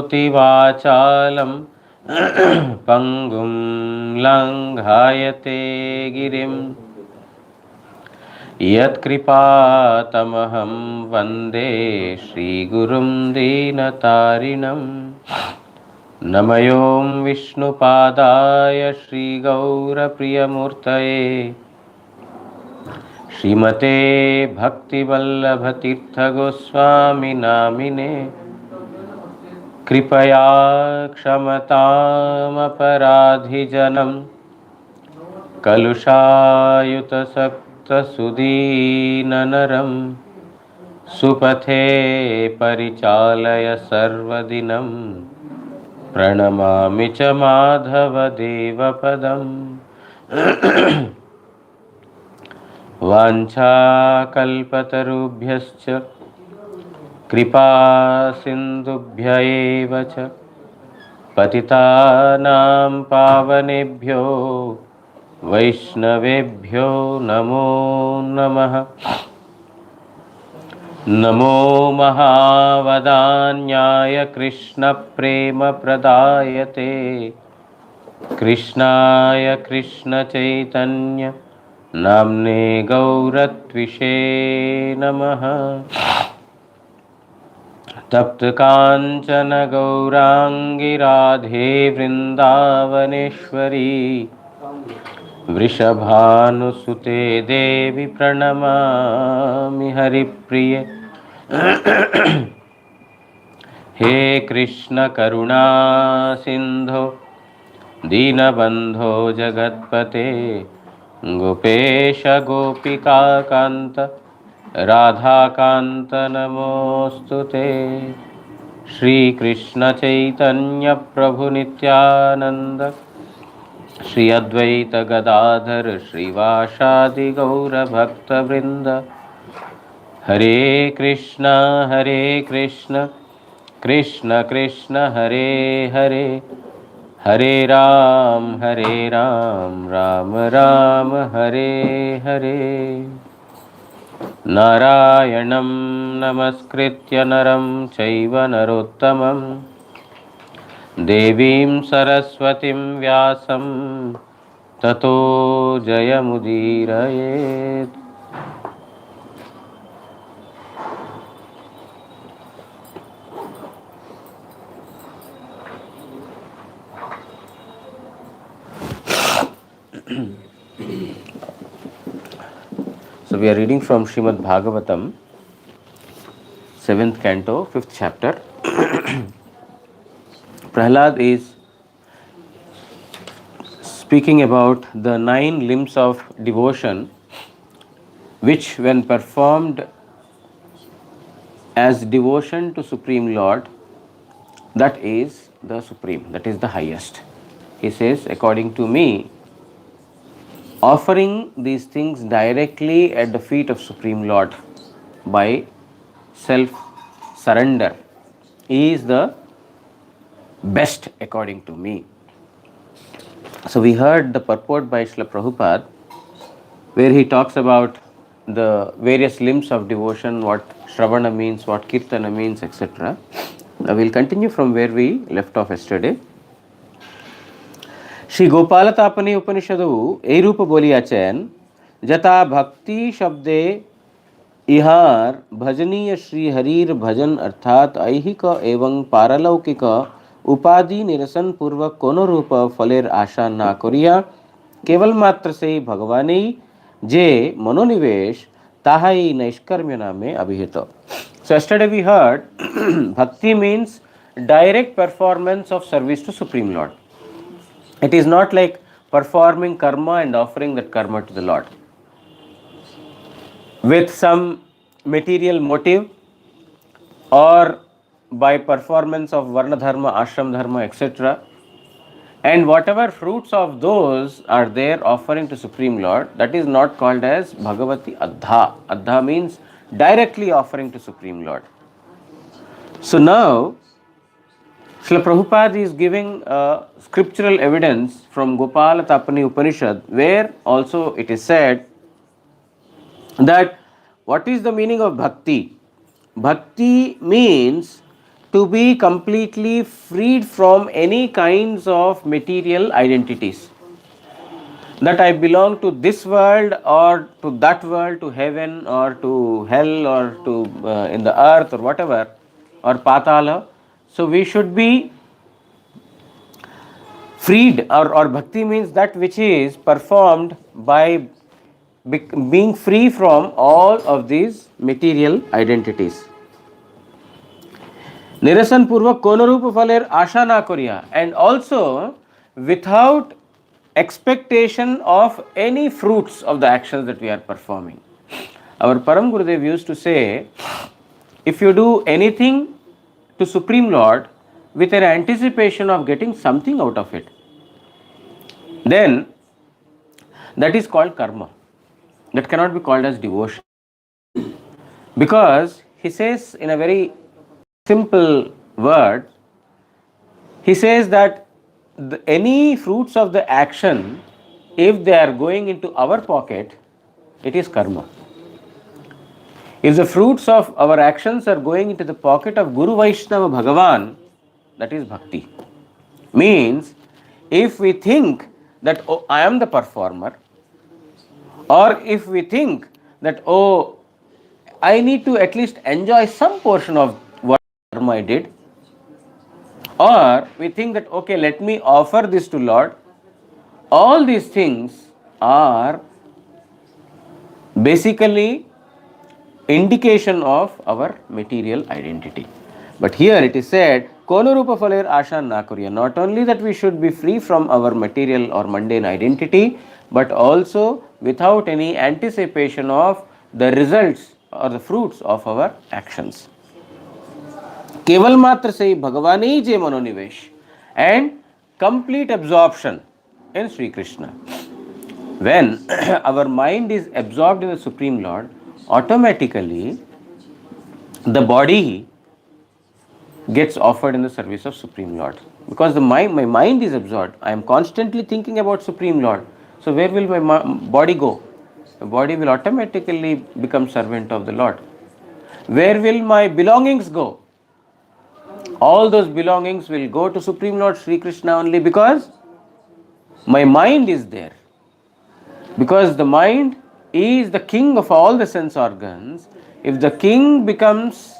करोति वाचालं पङ्गुं लङ्घायते गिरिं यत्कृपातमहं वन्दे श्रीगुरुं दीनतारिणं नमयों विष्णुपादाय श्रीगौरप्रियमूर्तये श्रीमते भक्तिवल्लभतीर्थगोस्वामिनामिने कृपया क्षमतामपराधिजनं कलुषायुतसक्तसुदीननरं सुपथे परिचालय सर्वदिनं प्रणमामि च माधवदेवपदम् वाञ्छाकल्पतरुभ्यश्च कृपा सिन्धुभ्य एव च पतितानां पावनेभ्यो वैष्णवेभ्यो नमो नमः। नमो महावदान्याय कृष्णप्रेमप्रदायते कृष्णाय कृष्णचैतन्य नाम्ने गौरत्विषे नमः। तप्तकाञ्चन गौराङ्गी राधे वृन्दावनेश्वरी वृषभानुसुते देवी प्रणमामि हरिप्रिये। हे कृष्ण करुणा सिन्धो दीनबन्धो जगत्पते गोपेश गोपिकान्त राधाकान्त नमोऽस्तुते। श्रीकृष्ण चैतन्य प्रभु नित्यानंद श्री अद्वैत गदाधर श्रीवासादि गौर भक्तवृंद। हरे कृष्ण कृष्ण कृष्ण हरे हरे हरे राम राम राम हरे हरे। नारायणं नमस्कृत्य नरं चैव नरोत्तमं देवीं सरस्वतीं व्यासं ततो जयमुदीरयेत्। So we are reading from Srimad Bhagavatam, 7th canto, 5th chapter. Prahlad is speaking about the 9 limbs of devotion which, when performed as devotion to Supreme Lord, that is the supreme, that is the highest. He says, according to me, offering these things directly at the feet of Supreme Lord by self-surrender is the best according to me. So we heard the purport by Srila Prabhupada, where he talks about the various limbs of devotion, what Shravana means, what Kirtana means, etc. Now we will continue from where we left off yesterday. Shri Gopal Tapani उपनिषदु এই রূপ বলিয়াছেন, যথা ভক্তি শব্দে ইহার ভজনীয় শ্রী হরির ভজন অর্থাৎ ঐহিক এবং পারলৌকিক উপাধি নিরসন পূর্বক কোন রূপ ফলের আশা না করিয়া কেবলমাত্র সেই ভগবানেই যে মনোনিবেশ তাহাই নৈষ্কর্ম্য নামে অভিহিত। So yesterday we heard bhakti means direct performance of service to Supreme Lord. It is not like performing karma and offering that karma to the Lord with some material motive or by performance of varna dharma, ashram dharma, etc. And whatever fruits of those are there offering to Supreme Lord, that is not called as Bhagavati Adha. Adha means directly offering to Supreme Lord. So now Srila Prabhupada is giving scriptural evidence from Gopala Tapani Upanishad, where also it is said that what is the meaning of bhakti? Bhakti means to be completely freed from any kinds of material identities. That I belong to this world or to that world, to heaven or to hell or to in the earth or whatever, or patala. So we should be freed, or bhakti means that which is performed by being free from all of these material identities. निरसन पूर्वक कोनो रूप फलेर आशा ना करिया, and also without expectation of any fruits of the actions that we are performing. Our Param Gurudev used to say, if you do anything to Supreme Lord with an anticipation of getting something out of it, then that is called karma. That cannot be called as devotion. Because he says in a very simple word, he says that any fruits of the action, if they are going into our pocket, it is karma. If the fruits of our actions are going into the pocket of Guru Vaishnava Bhagavan, that is bhakti. Means, if we think that, oh, I am the performer, or if we think that, oh, I need to at least enjoy some portion of what karma I did, or we think that, okay, let me offer this to Lord, all these things are basically indication of our material identity. But here it is said, Kono Rupa Phaler Asha Na Kuriya. Not only that we should be free from our material or mundane identity, but also without any anticipation of the results or the fruits of our actions. केवल मात्र से ही भगवान ही जे मनोनिवेश, and complete absorption in Sri Krishna. When our mind is absorbed in the Supreme Lord, automatically the body gets offered in the service of Supreme Lord. Because my mind is absorbed, I am constantly thinking about Supreme Lord. So where will my body go? The body will automatically become servant of the Lord. Where will my belongings go? All those belongings will go to Supreme Lord Sri Krishna only, because my mind is there. Because the mind is the king of all the sense organs. If the king becomes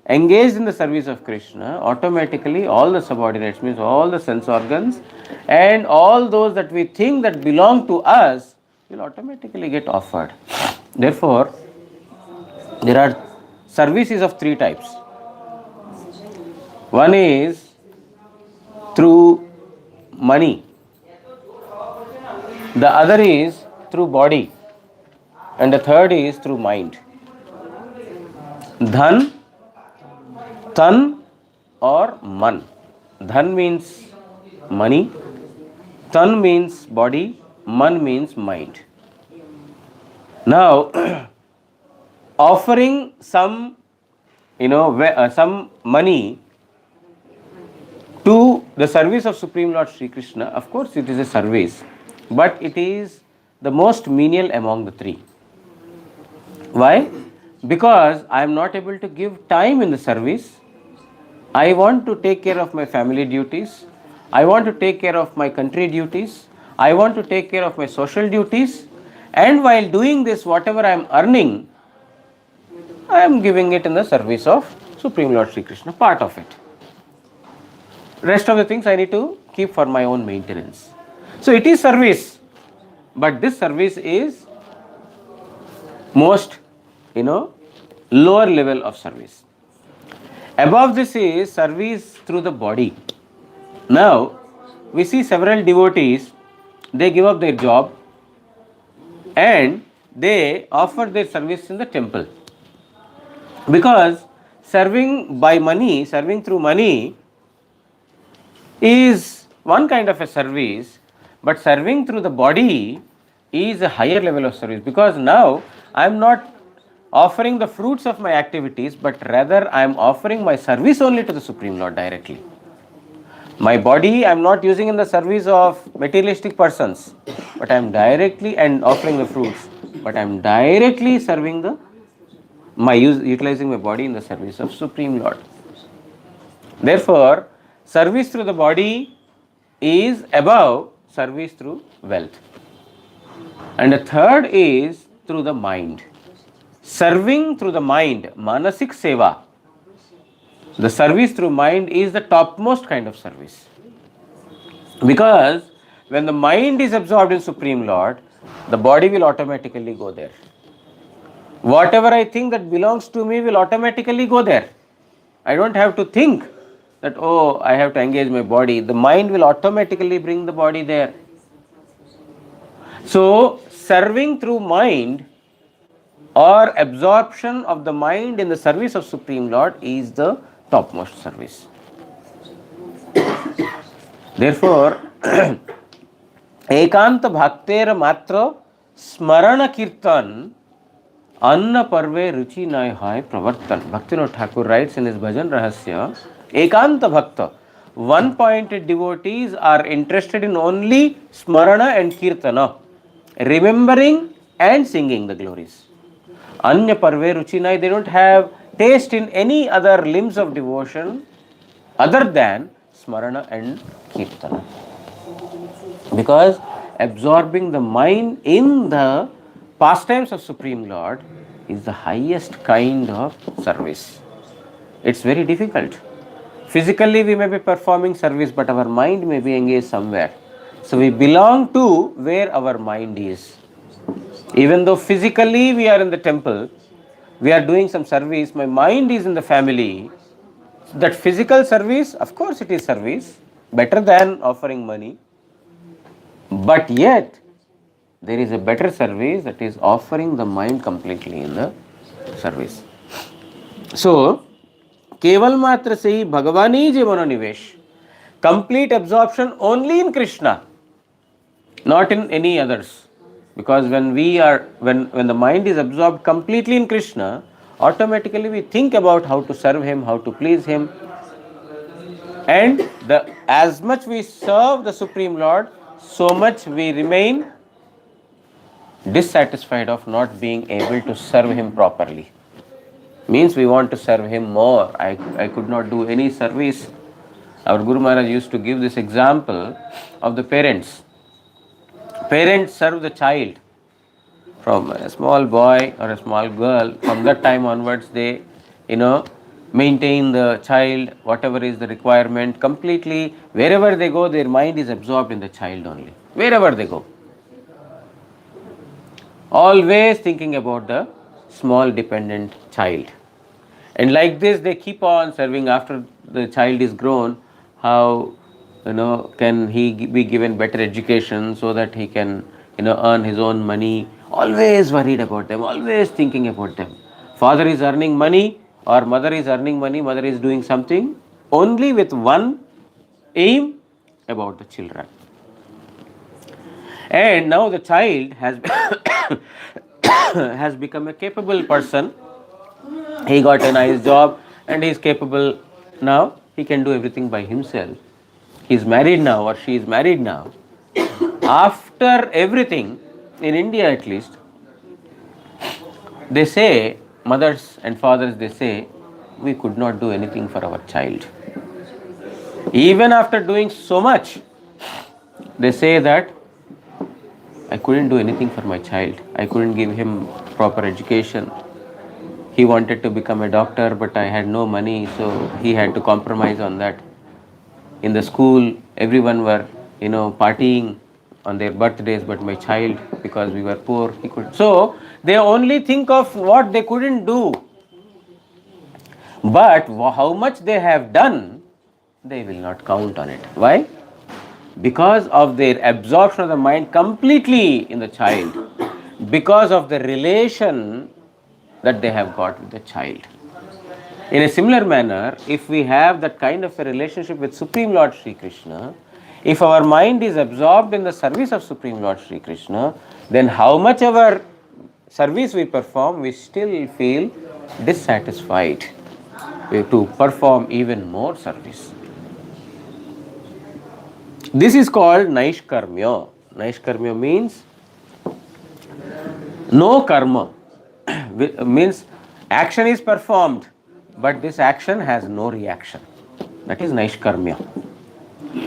engaged in the service of Krishna, automatically all the subordinates, means all the sense organs and all those that we think that belong to us, will automatically get offered. Therefore, there are services of three types. One is through money, the other is through body, and the third is through mind. Dhan, tan or man. Dhan means money, tan means body, man means mind. Now, offering some, some money to the service of Supreme Lord Sri Krishna, of course it is a service, but it is the most menial among the three. Why? Because I am not able to give time in the service. I want to take care of my family duties. I want to take care of my country duties. I want to take care of my social duties. And while doing this, whatever I am earning, I am giving it in the service of Supreme Lord Sri Krishna, part of it. Rest of the things I need to keep for my own maintenance. So it is service, but this service is most, lower level of service. Above this is service through the body. Now, we see several devotees, they give up their job and they offer their service in the temple. Because serving by money, serving through money is one kind of a service, but serving through the body is a higher level of service, because now I am not offering the fruits of my activities, but rather I am offering my service only to the Supreme Lord directly. My body I am not using in the service of materialistic persons, but I am directly and offering the fruits, but I am directly serving utilizing my body in the service of Supreme Lord. Therefore, service through the body is above service through wealth. And the third is through the mind. Serving through the mind, manasik seva. The service through mind is the topmost kind of service. Because when the mind is absorbed in Supreme Lord, the body will automatically go there. Whatever I think that belongs to me will automatically go there. I don't have to think that, oh, I have to engage my body. The mind will automatically bring the body there. So, serving through mind or absorption of the mind in the service of Supreme Lord is the topmost service. Therefore, ekanta bhakter matra smarana kirtan anna parve ruchi nai hai pravartan. Bhaktivinoda Thakur writes in his Bhajan Rahasya, ekanta bhakta, one-pointed devotees are interested in only smarana and kirtana, remembering and singing the glories. Anya parve ruchi nai, they don't have taste in any other limbs of devotion other than smarana and kirtana. Because absorbing the mind in the pastimes of Supreme Lord is the highest kind of service. It's very difficult. Physically we may be performing service, but our mind may be engaged somewhere. So we belong to where our mind is. Even though physically we are in the temple, we are doing some service, my mind is in the family. That physical service, of course it is service, better than offering money. But yet, there is a better service, that is offering the mind completely in the service. So, keval matra se hi bhagavani je manonivesh, complete absorption only in Krishna, not in any others. Because when the mind is absorbed completely in Krishna, automatically we think about how to serve him, how to please him. And as much we serve the Supreme Lord, so much we remain dissatisfied of not being able to serve him properly. Means we want to serve him more. I could not do any service. Our Guru Maharaj used to give this example of the parents. Parents serve the child from a small boy or a small girl. From that time onwards, they, maintain the child, whatever is the requirement, completely. Wherever they go, their mind is absorbed in the child only. Wherever they go. Always thinking about the small dependent child. And like this, they keep on serving after the child is grown. How can he be given better education so that he can earn his own money? Always worried about them, always thinking about them. Father is earning money or mother is earning money, mother is doing something only with one aim, about the children. And now the child has has become a capable person. He got a nice job and he is capable now. He can do everything by himself. He is married now or she is married now. After everything, in India at least, they say, mothers and fathers, they say, we could not do anything for our child. Even after doing so much, they say that I couldn't do anything for my child. I couldn't give him proper education. He wanted to become a doctor, but I had no money, so he had to compromise on that. In the school, everyone were, partying on their birthdays, but my child, because we were poor, he could. So they only think of what they couldn't do. But how much they have done, they will not count on it. Why? Because of their absorption of the mind completely in the child, because of the relation that they have got with the child. In a similar manner, if we have that kind of a relationship with Supreme Lord Sri Krishna, if our mind is absorbed in the service of Supreme Lord Sri Krishna, then how much ever service we perform, we still feel dissatisfied. We have to perform even more service. This is called Naishkarmya. Naishkarmya means no karma. Means action is performed, but this action has no reaction. That is Naishkarmya.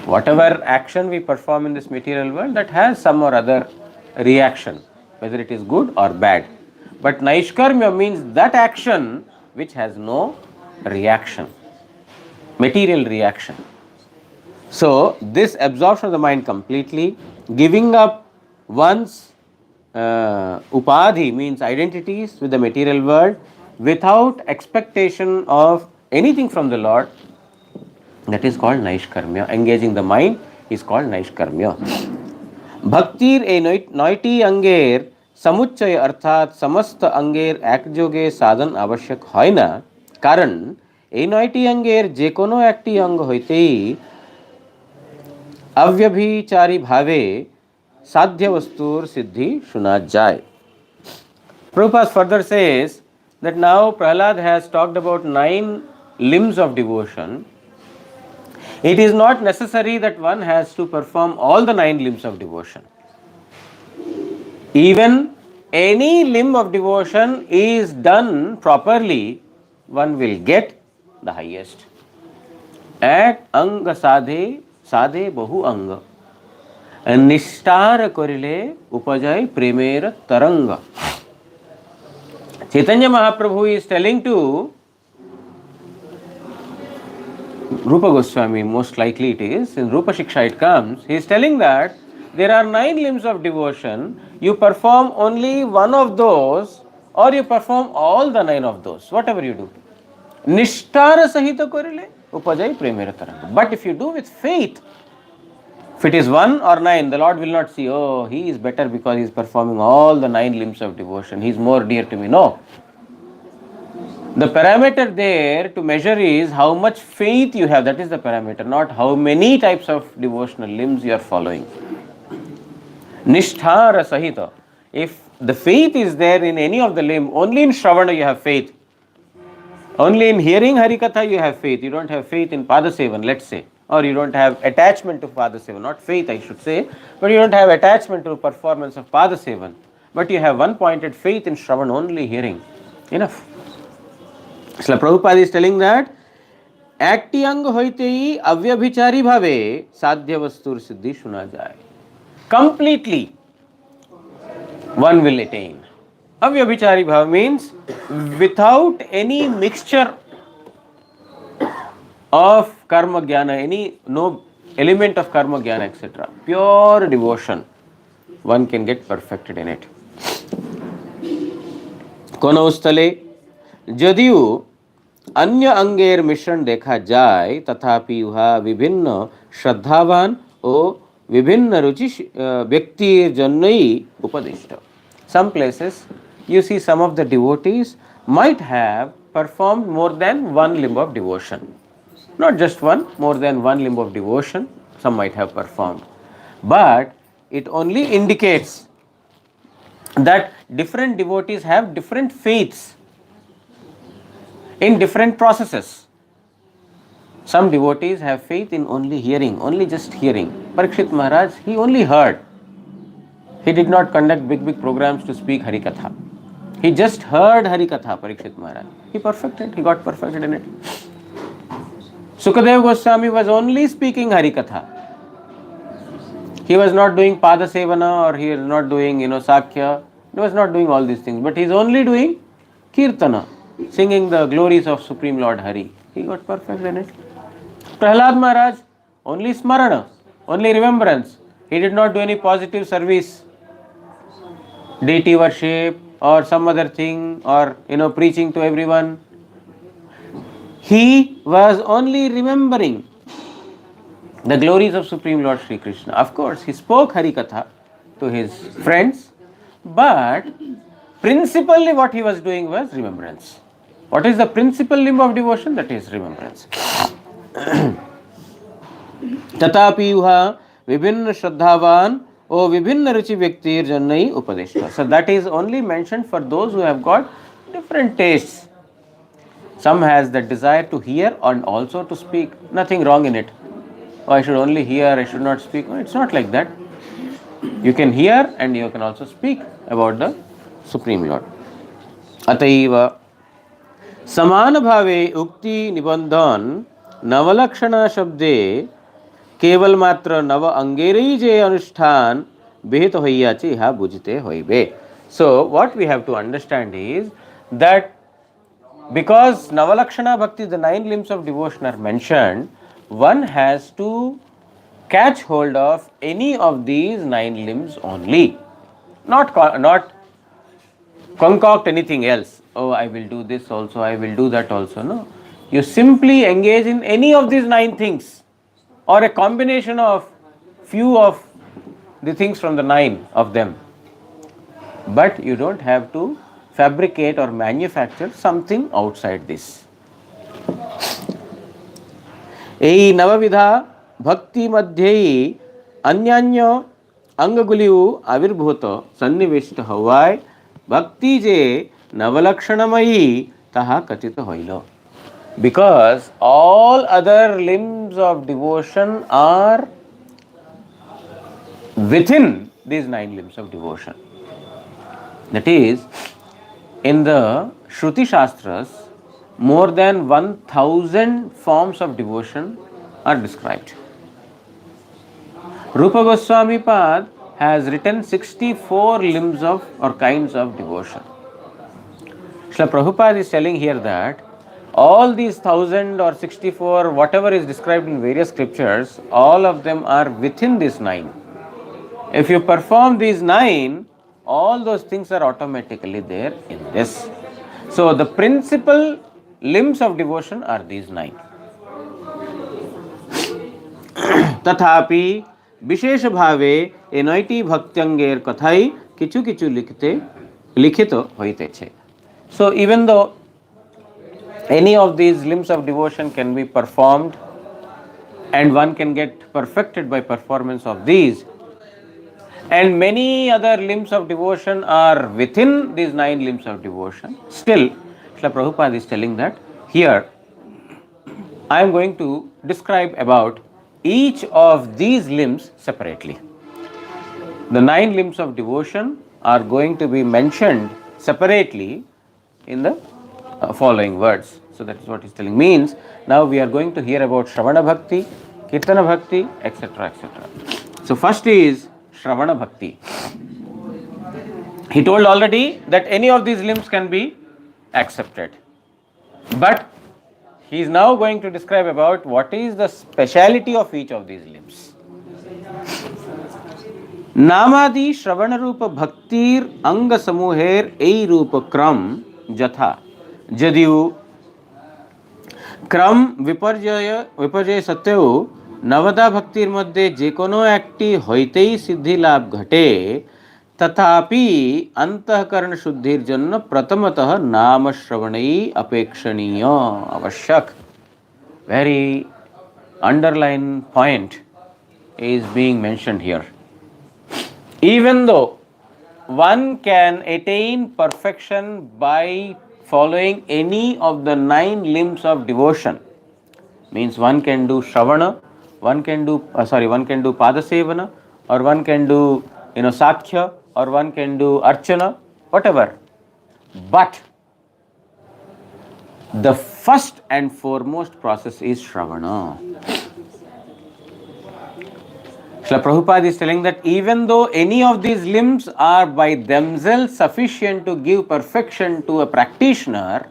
Whatever action we perform in this material world, that has some or other reaction, whether it is good or bad. But Naishkarmya means that action which has no reaction, material reaction. So, this absorption of the mind completely, giving up one's upadhi means identities with the material world without expectation of anything from the Lord, that is called Naishkarmya. Engaging the mind is called Naishkarmya. Bhaktir e নয়টি অঙ্গের সমুচ্চয় অর্থাৎ সমস্ত অঙ্গের একযোগে সাধন আবশ্যক হয় না, কারণ এই ৯টি অঙ্গের যে কোনো একটি অঙ্গ হইতেই अव्यभिचारी भावे साध्य वस्तुर सिद्धि सुना जाए. Prabhupada further says that now Prahlad has talked about 9 limbs of devotion. It is not necessary that one has to perform all the 9 limbs of devotion. Even any limb of devotion is done properly, one will get the highest. At anga sadhe সাধে বহু অঙ্গ নিষ্ঠার করিলে উপজয় প্রেমের তরঙ্গ. Chaitanya Mahaprabhu is telling to Rupa Goswami, most likely it is, in Rupa Shiksha it comes, he is telling that there are 9 limbs of devotion, you perform only one of those or you perform all the 9 of those, whatever you do. Nishtara sahita korile upajai premera taranga. But if you do with faith, if it is 1 or 9, the Lord will not see, oh, he is better because he is performing all the 9 limbs of devotion, he is more dear to me. No. The parameter there to measure is how much faith you have, that is the parameter, not how many types of devotional limbs you are following. Nishtara sahita. If the faith is there in any of the limb, only in Shravana you have faith. Only in hearing Harikatha you have faith. You don't have faith in Padasevan, let's say. Or you don't have attachment to Padasevan. Not faith, I should say. But you don't have attachment to performance of Padasevan. But you have one-pointed faith in Shravan, only hearing. Enough. So Prabhupada is telling that একটি অঙ্গ হইতেই অব্যভিচারী ভাবে সাধ্য বস্তুর সিদ্ধি শোনা যায়. Completely one will attain. Avyabhichari bhava means without any mixture of karma jnana, no element of karma jnana, etc. Pure devotion, one can get perfected in it. কোনো স্থলে যদিও अन्य अंगेर मिश्रण देखा जाए, तथापि उहा विभिन्न श्रद्धावान ओ विभिन्न रुचि व्यक्तिर जन्यई उपदिष्ट. Some places you see some of the devotees might have performed more than one limb of devotion. Not just one, more than one limb of devotion some might have performed. But it only indicates that different devotees have different faiths in different processes. Some devotees have faith in only hearing, only just hearing. Parikshit Maharaj, he only heard. He did not conduct big programs to speak Harikatha. He just heard Harikatha, Parikshit Maharaj. He got perfected in it. Sukadeva Goswami was only speaking Harikatha. He was not doing Pada Sevana or he was not doing, Sakya. He was not doing all these things. But he is only doing Kirtana, singing the glories of Supreme Lord Hari. He got perfect in it. Prahlad Maharaj, only Smarana, only remembrance. He did not do any positive service, deity worship or some other thing, or preaching to everyone. He was only remembering the glories of Supreme Lord Sri Krishna. Of course, he spoke Harikatha to his friends, but principally what he was doing was remembrance. What is the principal limb of devotion? That is remembrance. तथापि उहा विभिन्न श्रद्धावान ओ विभिन्न रुचि व्यक्तिर जन्यई उपदिष्ट. So that is only mentioned for those who have got different tastes. Some has the desire to hear and also to speak. Nothing wrong in it. Oh, I should only hear, I should not speak. No, it's not like that. You can hear and you can also speak about the Supreme Lord. अतएव समान भावे उक्ति निबंधन नवलक्षणा शब्दे केवल मात्र नव अंगेरी जे अनुष्ठान विहित होइयाचे इहा बुझते होइबे. So what we have to understand is that because Navalakshana Bhakti, the 9 limbs of devotion are mentioned, one has to catch hold of any of these 9 limbs only, not concoct anything else. Oh, I will do this also, I will do that also. No, you simply engage in any of these 9 things or a combination of few of the things from the 9 of them, but you don't have to fabricate or manufacture something outside this. এই নববিধা ভক্তি মধ্যেই অন্যান্য অঙ্গগুলিও আবির্ভূত সন্নিবেশিত হওয়ায় ভক্তি যে নবলক্ষণময়ী তাহা কথিত হইল. Because all other limbs of devotion are within these 9 limbs of devotion. That is, in the Shruti Shastras, more than 1000 forms of devotion are described. Rupa Goswami Pad has written 64 limbs of or kinds of devotion. Srila Prabhupada is telling here that all these 1000 or 64, whatever is described in various scriptures, all of them are within this 9. If you perform these 9, all those things are automatically there in this. So the principal limbs of devotion are these 9. तथापि विशेष भावे ए 9টি भक्त्यंगेर कथाई किछु किछु लिखित হইতেছে. So even though any of these limbs of devotion can be performed and one can get perfected by performance of these, and many other limbs of devotion are within these 9 limbs of devotion, still Srila Prabhupada is telling that here I am going to describe about each of these limbs separately. The 9 limbs of devotion are going to be mentioned separately in the following words. So that is what he is telling. Means now we are going to hear about Shravana Bhakti, Kirtana Bhakti, etc. etc. So first is Shravana Bhakti. He told already that any of these limbs can be accepted, but he is now going to describe about what is the speciality of each of these limbs. नामादि श्रवण रूप भक्तिर अंग समूहेर এই रूप क्रम যথা যদিও क्रम विपर्यय सत्ত্বেও नवदा भक्तिर मध्य जे कोनो একটি হইতেই সিদ্ধি লাভ ঘটে, तथापि अंतःकरण शुद्धिर जन्य प्रथमतः नाम श्रवणई अपेक्षणीय आवश्यक. Very underline point is being mentioned here. Even though one can attain perfection by following any of the 9 limbs of devotion, means one can do Shravana, one can do Padasevana, or one can do Sakhya, or one can do Archana, whatever. But the first and foremost process is Shravana. Srila Prabhupada is telling that even though any of these limbs are by themselves sufficient to give perfection to a practitioner,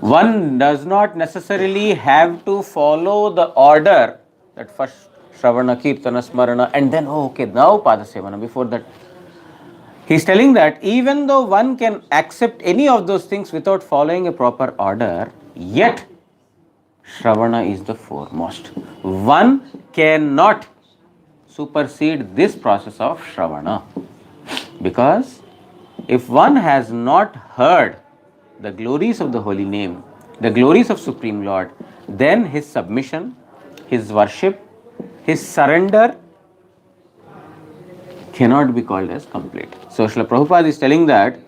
one does not necessarily have to follow the order that first Shravana, Kirtana, Smarana, and then okay, now Padasevana. Before that, he is telling that even though one can accept any of those things without following a proper order, yet Shravana is the foremost. One cannot supersede this process of Shravana, because if one has not heard the glories of the holy name, the glories of Supreme Lord, then his submission, his worship, his surrender cannot be called as complete. So Srila Prabhupada is telling that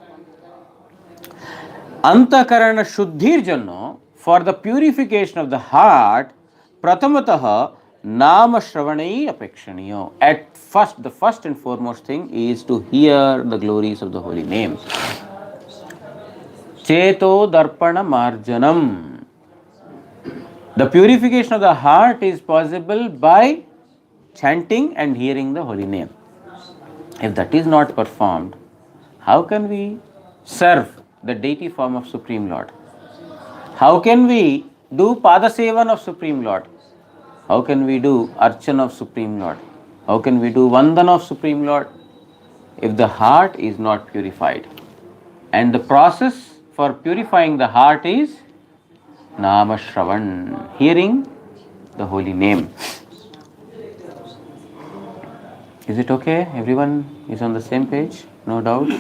Antakarana Shuddhir Janno, for the purification of the heart, Prathamatah Nama Shravanai Apekshaniyo. At first, the first and foremost thing is to hear the glories of the holy name. Cheto Darpana Marjanam. The purification of the heart is possible by chanting and hearing the holy name. If that is not performed, how can we serve the deity form of Supreme Lord? How can we do Padasevan of Supreme Lord? How can we do Archan of Supreme Lord? How can we do Vandan of Supreme Lord if the heart is not purified? And the process for purifying the heart is Nama Shravan, hearing the holy name. Is it okay? Everyone is on the same page? No doubt?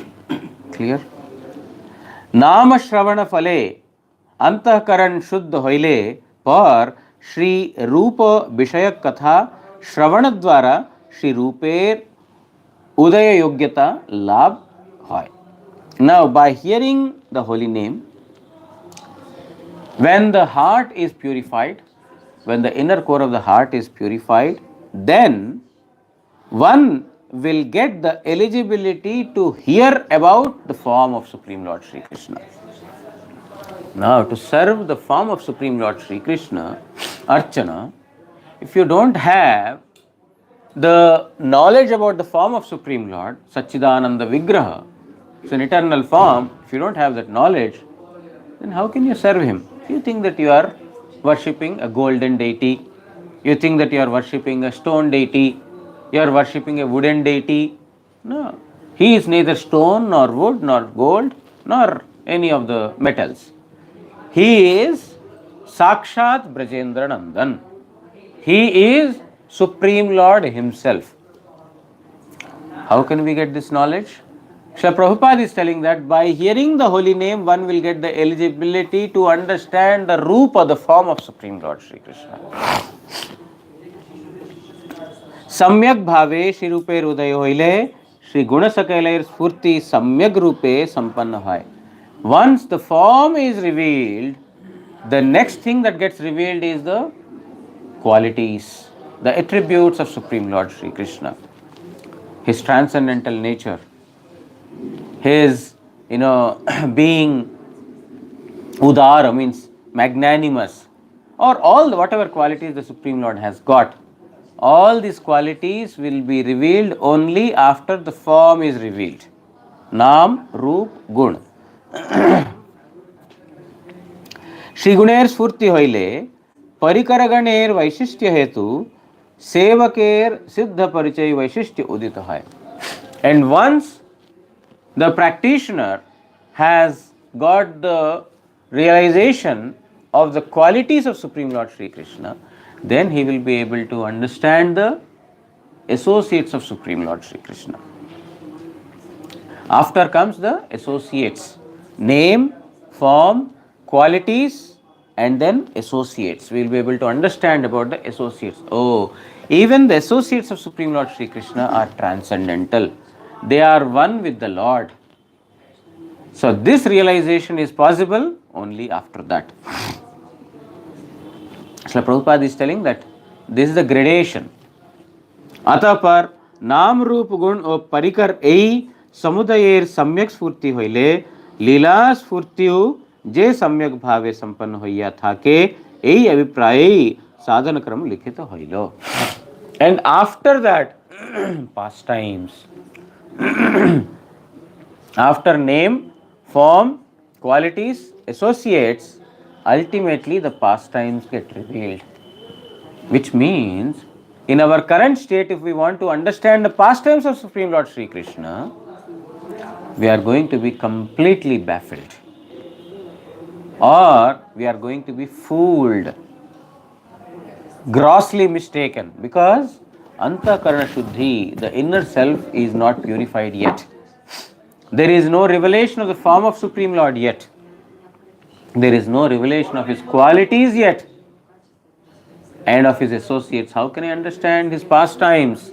Clear? नाम श्रवण फले अंतःकरण शुद्ध होइले पर श्री रूप विषयक कथा श्रवण द्वारा श्री रूपेर उदय योग्यता लाभ होय. Now by hearing the holy name, when the heart is purified, when the inner core of the heart is purified, then one will get the eligibility to hear about the form of Supreme Lord Sri Krishna. Now, to serve the form of Supreme Lord Sri Krishna, Archana, if you don't have the knowledge about the form of Supreme Lord, Satchidananda Vigraha, it's an eternal form, if you don't have that knowledge, then how can you serve him? You think that you are worshipping a golden deity, you think that you are worshipping a stone deity, you are worshipping a wooden deity. No, he is neither stone nor wood nor gold nor any of the metals. He is Sakshat Brajendra Nandan. He is Supreme Lord himself. How can we get this knowledge? Srila Prabhupada is telling that by hearing the holy name, one will get the eligibility to understand the rupa, the form of Supreme Lord Sri Krishna. सम्यक भावे श्री रूपे हृदय होइले श्री गुण सकैलेर स्फूर्ति सम्यक रूपे संपन्न होय. Once the form is revealed, the next thing that gets revealed is the qualities, the attributes of Supreme Lord Sri Krishna, his transcendental nature, his being udara, means magnanimous, or all whatever qualities the Supreme Lord has got. All these qualities will be revealed only after the form is revealed. Nam, Roop, Gun. Shri Guner Sfurti Hoile, Parikaraganer Vaishistya Hetu, Sevaker Siddha Parichay Vaishistya Udita Hai. And once the practitioner has got the realization of the qualities of Supreme Lord Sri Krishna, then he will be able to understand the associates of Supreme Lord Sri Krishna. After comes the associates, name, form, qualities, and then associates. We will be able to understand about the associates. Oh, even the associates of Supreme Lord Sri Krishna are transcendental. They are one with the Lord. So this realization is possible only after that. Srila Prabhupada is telling that this is the gradation. Ata par नाम रूप गुण और परिकर एई समुदायेर सम्यक स्फूर्ति होइले लीला स्फूर्तियु जे सम्यक भावे संपन्न होइया थाके एई अभिप्राय साधन क्रम लिखित होइलो. And after that pastimes, after name, form, qualities, associates, ultimately the pastimes get revealed. Which means, in our current state, if we want to understand the pastimes of Supreme Lord Sri Krishna, we are going to be completely baffled. Or we are going to be fooled, grossly mistaken, because Antakarana Shuddhi, the inner self, is not purified yet. There is no revelation of the form of Supreme Lord yet. There is no revelation of his qualities yet and of his associates. How can I understand his pastimes?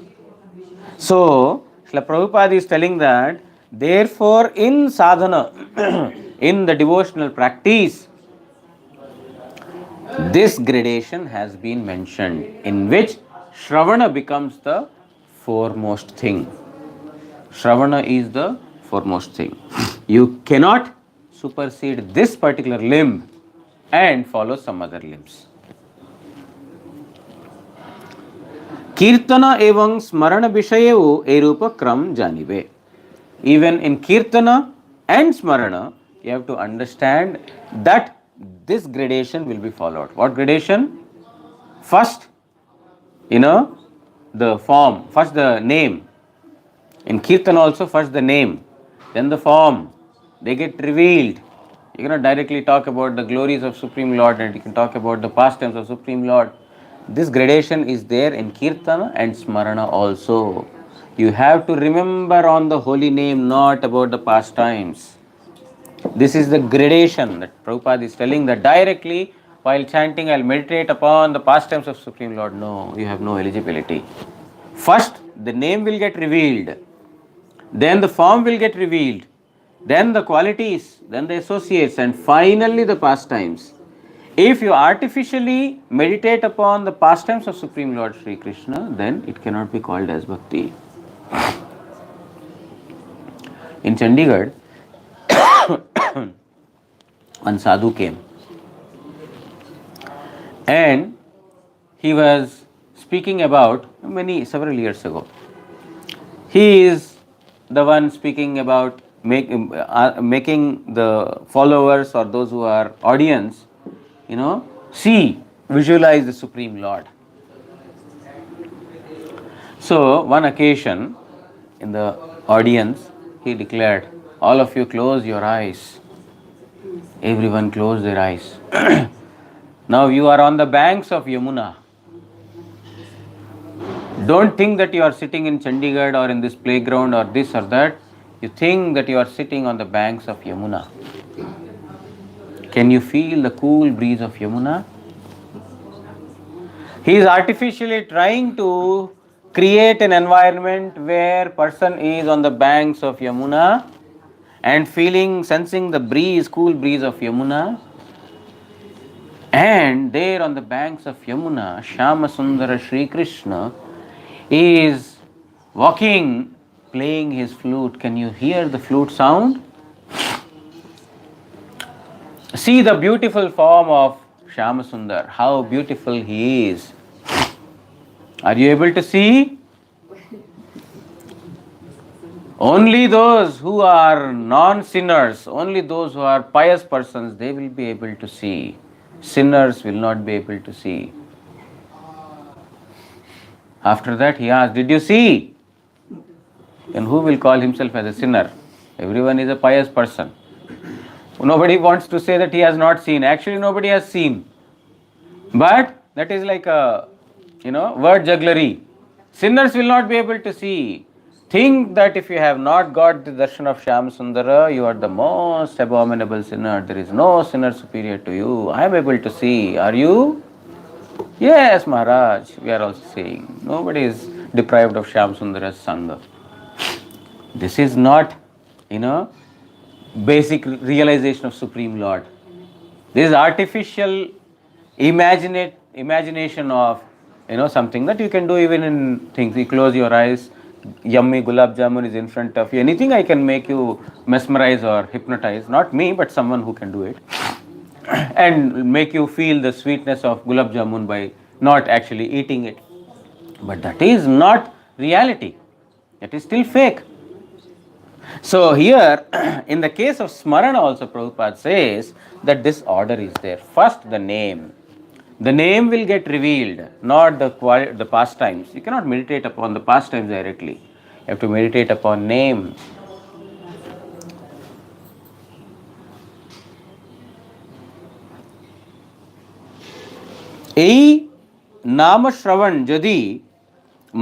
So, Srila Prabhupada is telling that, therefore, in sadhana, in the devotional practice, this gradation has been mentioned, in which Shravana becomes the foremost thing. Shravana is the foremost thing. You cannot supersede this particular limb and follow some other limbs. कीर्तन एवं स्मरण विषय ए रूप क्रम जानिबे. Even in kirtana and smarana, you have to understand that this gradation will be followed. What gradation? First, the form, first the name. In kirtan also, first the name, then the form. They get revealed. You cannot directly talk about the glories of Supreme Lord and you can talk about the pastimes of Supreme Lord. This gradation is there in kirtana and smarana also. You have to remember on the holy name, not about the pastimes. This is the gradation that Prabhupada is telling, that directly while chanting I'll meditate upon the pastimes of Supreme Lord. No, you have no eligibility. First, the name will get revealed, then the form will get revealed, then the qualities, then the associates, and finally the pastimes. If you artificially meditate upon the pastimes of Supreme Lord Sri Krishna, then it cannot be called as bhakti. In Chandigarh, one sadhu came and he was speaking about several years ago. He is the one speaking about making the followers or those who are audience, visualize the Supreme Lord. So one occasion in the audience, he declared, all of you close your eyes. Everyone closed their eyes. Now you are on the banks of Yamuna. Don't think that you are sitting in Chandigarh or in this playground or this or that. You think that you are sitting on the banks of Yamuna. Can you feel the cool breeze of Yamuna? He is artificially trying to create an environment where person is on the banks of Yamuna and sensing the breeze, cool breeze of Yamuna. And there on the banks of Yamuna, Shyama Sundara Sri Krishna is walking, playing his flute. Can you hear the flute sound? See the beautiful form of Shyama Sundar, how beautiful he is. Are you able to see? Only those who are non-sinners, only those who are pious persons, they will be able to see. Sinners will not be able to see. After that he asked, did you see? And who will call himself as a sinner? Everyone is a pious person. Nobody wants to say that he has not seen. Actually, nobody has seen. But that is like a, word jugglery. Sinners will not be able to see. Think that if you have not got the darshan of Shyam Sundara, you are the most abominable sinner. There is no sinner superior to you. I am able to see. Are you? Yes, Maharaj. We are also saying. Nobody is deprived of Shyam Sundara's Sangha. This is not, basic realization of Supreme Lord. This is artificial imagination of, something that you can do even in things. You close your eyes, yummy gulab jamun is in front of you. Anything I can make you mesmerize or hypnotize. Not me, but someone who can do it. And make you feel the sweetness of gulab jamun by not actually eating it. But that is not reality. That is still fake. So here, in the case of Smarana also, Prabhupada says that this order is there. First, the name. The name will get revealed, not the pastimes. You cannot meditate upon the pastimes directly. You have to meditate upon name. এই নাম শ্রবণ যদি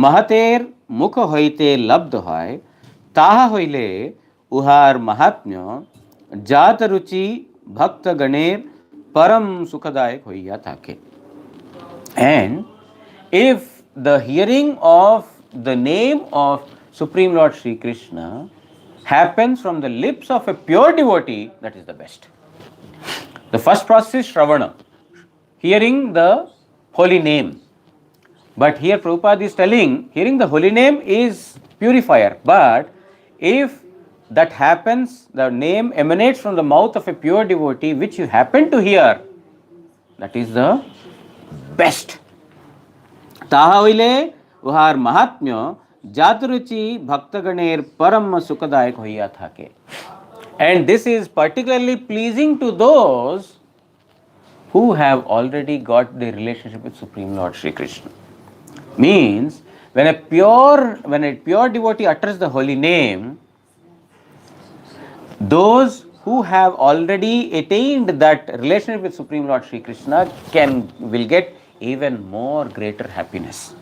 মহতের মুখ হইতে লব্ধ হয়, তাহা হইলে উহার মাহাত্ম্য জাত রুচি ভক্তগণের পরম সুখদায়ক হইয়া থাকে. And if the hearing of the name of Supreme Lord Sri Krishna happens from the lips of a pure devotee, that is the best. The first process is Shravana, hearing the holy name. But here Prabhupada is telling, hearing the holy name is purifier. But if that happens, the name emanates from the mouth of a pure devotee, which you happen to hear, that is the best. তাহা হইলে उहार महात्म्य जातरुचि भक्तगणेर परम सुखदायक होइया थाके. And this is particularly pleasing to those who have already got the relationship with Supreme Lord Shri Krishna. Means when a pure devotee utters the holy name, those who have already attained that relationship with Supreme Lord Shri Krishna will get even more greater happiness.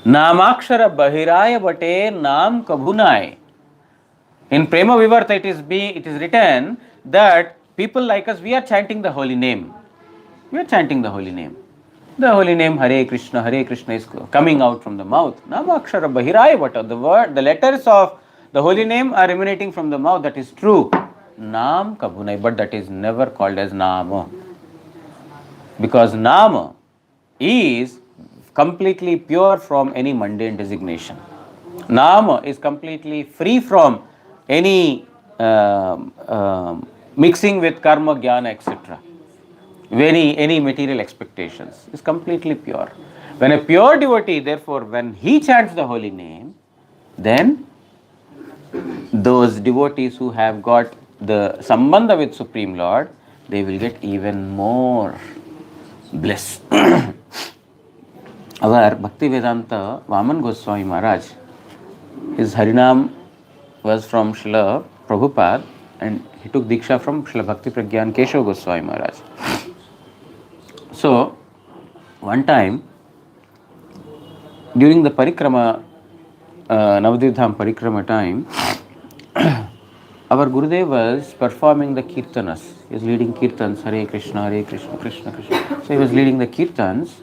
Namakshara bahiraya bate naam kabhunai. In Prema Vivarta it is written that people like us, we are chanting the holy name. We are chanting the holy name. The holy name Hare Krishna is coming out from the mouth. Namakshara bahiraya bata. The letters of the holy name are emanating from the mouth. That is true. Naam kabhunai, but that is never called as Nama. Because Nama is completely pure from any mundane designation. Nama is completely free from any mixing with karma, jnana, etc. Any material expectations. Is completely pure. When a pure devotee, therefore, when he chants the holy name, then those devotees who have got the sambandha with Supreme Lord, they will get even more bliss. Our Bhakti Vedanta Vaman Goswami Maharaj, his Harinam was from Srila Prabhupada, and he took Diksha from Srila Bhakti Pragyan Keshav Goswami Maharaj. So, one time, during the Parikrama, Navadvipdham Parikrama time, our Gurudev was performing the Kirtanas. He was leading Kirtans, Hare Krishna, Krishna Krishna. So he was leading the Kirtans,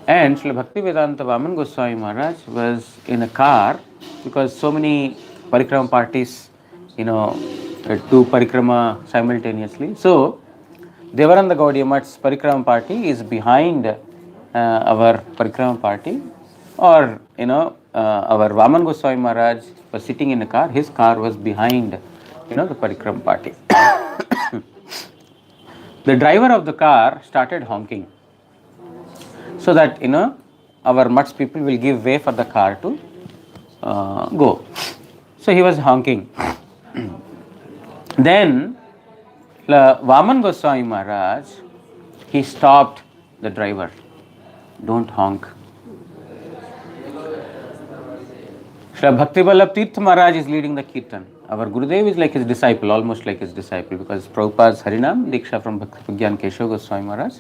and Srila Bhakti Vedanta Vaman Goswami Maharaj was in a car, because so many Parikrama parties, do Parikrama simultaneously. So Devarananda Gaudiya Math's Parikrama party is behind our Parikrama party, or our Vaman Goswami Maharaj was sitting in a car. His car was behind the Parikrama party. The driver of the car started honking, so that our Math's people will give way for the car to go. So he was honking. Then Vaman Goswami Maharaj, he stopped the driver. Don't honk. Srila Bhakti Vallabh Tirtha Maharaj is leading the Kirtan. Our Gurudev is like his disciple, almost like his disciple, because Prabhupada's Harinam, Diksha from Bhakti Pragyan Keshav Goswami Maharaj.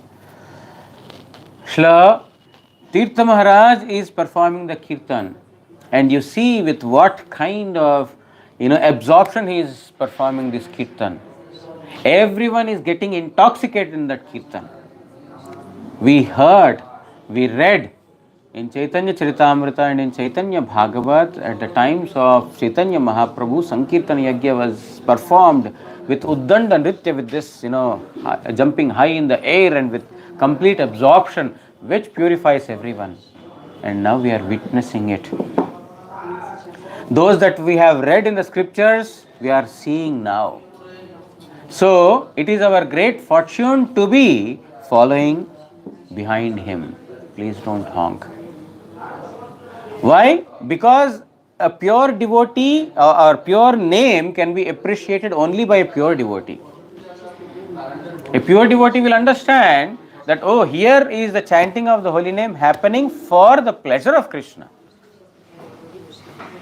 Srila Tirtha Maharaj is performing the Kirtan, and you see with what kind of absorption he is performing this Kirtan. Everyone is getting intoxicated in that Kirtan. We heard, we read in Chaitanya Charitamrita and in Chaitanya Bhagavat, at the times of Chaitanya Mahaprabhu, Sankirtan Yajna was performed with Uddanda Nritya, with this, jumping high in the air and with complete absorption, which purifies everyone. And now we are witnessing it. Those that we have read in the scriptures, we are seeing now. So, it is our great fortune to be following behind him. Please don't honk. Why? Because a pure devotee or pure name can be appreciated only by a pure devotee. A pure devotee will understand that, oh, here is the chanting of the holy name happening for the pleasure of Krishna.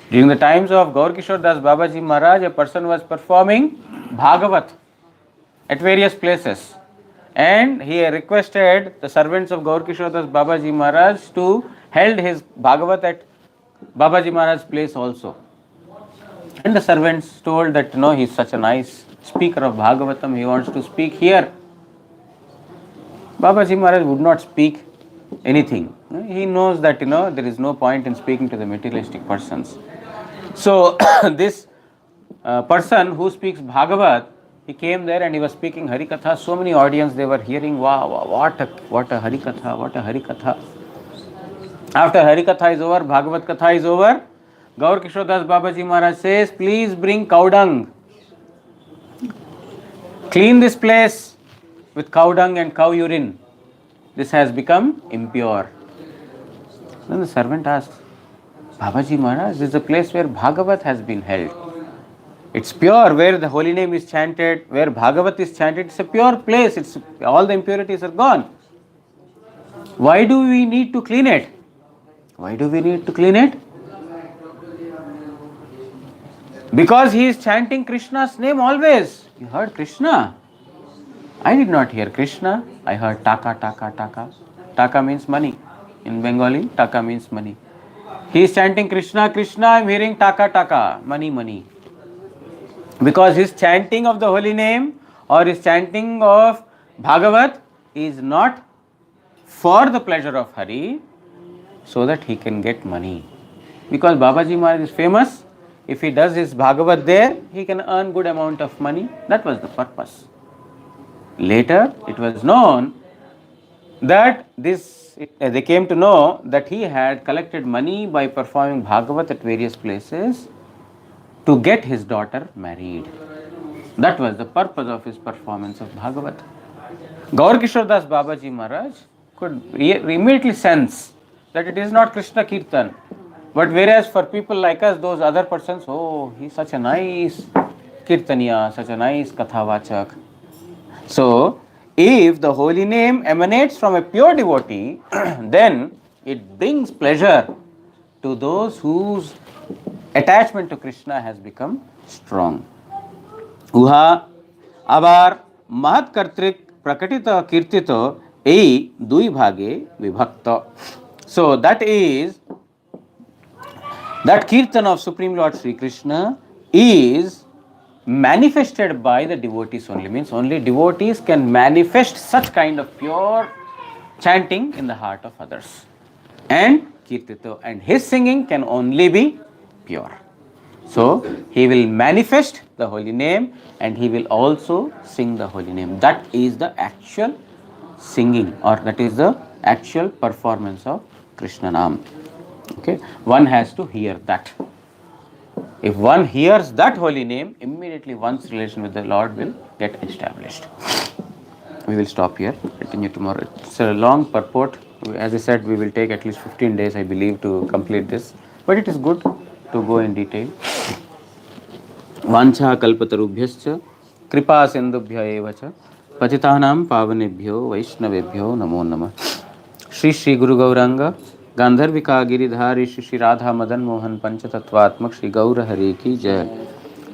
During the times of Gaur Kishore Das Babaji Maharaj, a person was performing Bhagavat at various places, and he requested the servants of Gaur Kishore Das Babaji Maharaj to held his Bhagavat at Babaji Maharaj's place also. And the servants told that he is such a nice speaker of Bhagavatam, he wants to speak here. Babaji Maharaj would not speak anything. He knows that there is no point in speaking to the materialistic persons. So this person who speaks Bhagavat, he came there and he was speaking Harikatha. So many audience, they were hearing, wow, what a Harikatha, what a Harikatha. After Harikatha is over, Bhagavat Katha is over, Gaur Kishore Das Babaji Maharaj says, please bring cow dung. Clean this place with cow dung and cow urine. This has become impure. Then the servant asks, Babaji Maharaj, this is a place where Bhagavat has been held. It's pure, where the holy name is chanted, where Bhagavat is chanted. It's a pure place. It's all the impurities are gone. Why do we need to clean it? Why do we need to clean it? Because he is chanting Krishna's name always. You heard Krishna? I did not hear Krishna. I heard taka, taka, taka. Taka means money. In Bengali, taka means money. He is chanting Krishna, Krishna. I am hearing taka, taka. Money, money. Because his chanting of the holy name or his chanting of Bhagavat is not for the pleasure of Hari, so that he can get money. Because Babaji Maharaj is famous, if he does his Bhagavat there, he can earn good amount of money. That was the purpose. Later, it was known that they came to know that he had collected money by performing Bhagavat at various places to get his daughter married. That was the purpose of his performance of Bhagavat. Gaur Kishore Das Babaji Maharaj could immediately sense that it is not Krishna Kirtan. But whereas for people like us, those other persons, oh, he's such a nice Kirtaniya, such a nice Kathavachak. So, if the holy name emanates from a pure devotee, then it brings pleasure to those whose attachment to Krishna has become strong. উহা আবার মহৎ কর্তৃক প্রকটিত কীর্তিত এই দুই ভাগে বিভক্ত. So that kirtan of Supreme Lord Sri Krishna is manifested by the devotees only. Means only devotees can manifest such kind of pure chanting in the heart of others. And kirtito, and his singing can only be pure. So he will manifest the holy name and he will also sing the holy name. That is the actual singing, or that is the actual performance of Krishna Nam. Okay, one has to hear that. If one hears that holy name, immediately one's relation with the Lord will get established. We will stop here, continue tomorrow. It's a long purport. As I said, we will take at least 15 days, I believe, to complete this. But it is good to go in detail. वांछा कल्पतरुभ्यश्च कृपा सिंधुभ्य एव च पतितानां पावनेभ्यो वैष्णवेभ्यो नमो नमः. श्री श्री गुरु गौरांग गांधर्विका गिरिधारी श्री श्री राधा मदन मोहन पंचतत्वात्मक श्री गौर हरि की जय.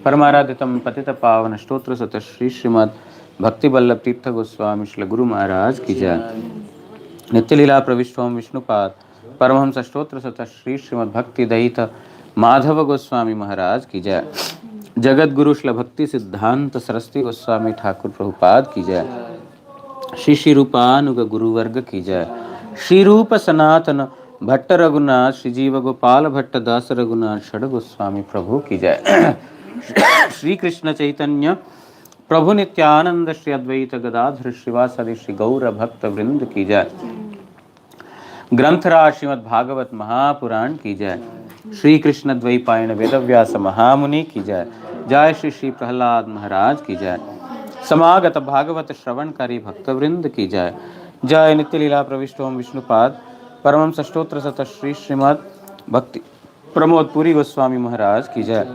परमाराधितम पतित पावन स्तोत्र सत श्री श्रीमद् भक्ति वल्लभ तीर्थ गोस्वामी श्री गुरु महाराज की जय. नित्य लीला प्रविष्टोम विष्णुपाद परमहंस स्तोत्र सत श्री श्रीमद् भक्ति दयित माधव गोस्वामी महाराज की जय. जगत गुरु श्री भक्ति सिद्धांत सरस्वती गोस्वामी ठाकुर प्रभुपाद की जय. श्री श्री रूपानुग गुरुवर्ग की जय. श्री रूप सनातन भट्ट रघुनाथ श्री जीव गोपाल भट्ट दास रघुनाथ षड गोस्वामी प्रभु की जय. श्री कृष्ण चैतन्य प्रभु नित्यानंद श्री अद्वैत गदाधर श्रीवासदि श्री गौर भक्त वृंद की जय. ग्रंथराज श्रीमद् भागवत महापुराण की जय. श्री कृष्ण द्वैपायन वेदव्यास महामुनि की जय. जय श्री श्री प्रहलाद महाराज की जय. समागत भागवत श्रवणकारी भक्तवृंद की जय. जय नित्य लीला प्रविष्टोम विष्णुपाद परमहंस स्तोत्र सत श्री श्रीमद् भक्ति प्रमोद पुरी गोस्वामी महाराज की जय.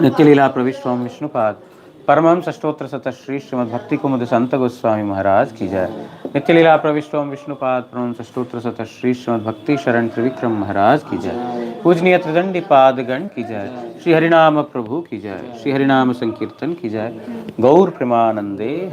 नित्य लीला प्रविष्टोम विष्णुपाद परमहंस स्तोत्र सत श्री श्रीमद् भक्ति कुमुद संत गोस्वामी महाराज की जय. नित्य लीला प्रविष्टोम विष्णुपाद परमहंस स्तोत्र सत श्री श्रीमद् भक्ति शरण त्रिविक्रम महाराज की जय. पूजनीय त्रिदंडी पादगण की जय. श्री हरिनाम प्रभु की जय. श्री हरिनाम संकीर्तन की जय. गौर प्रेमानंदे.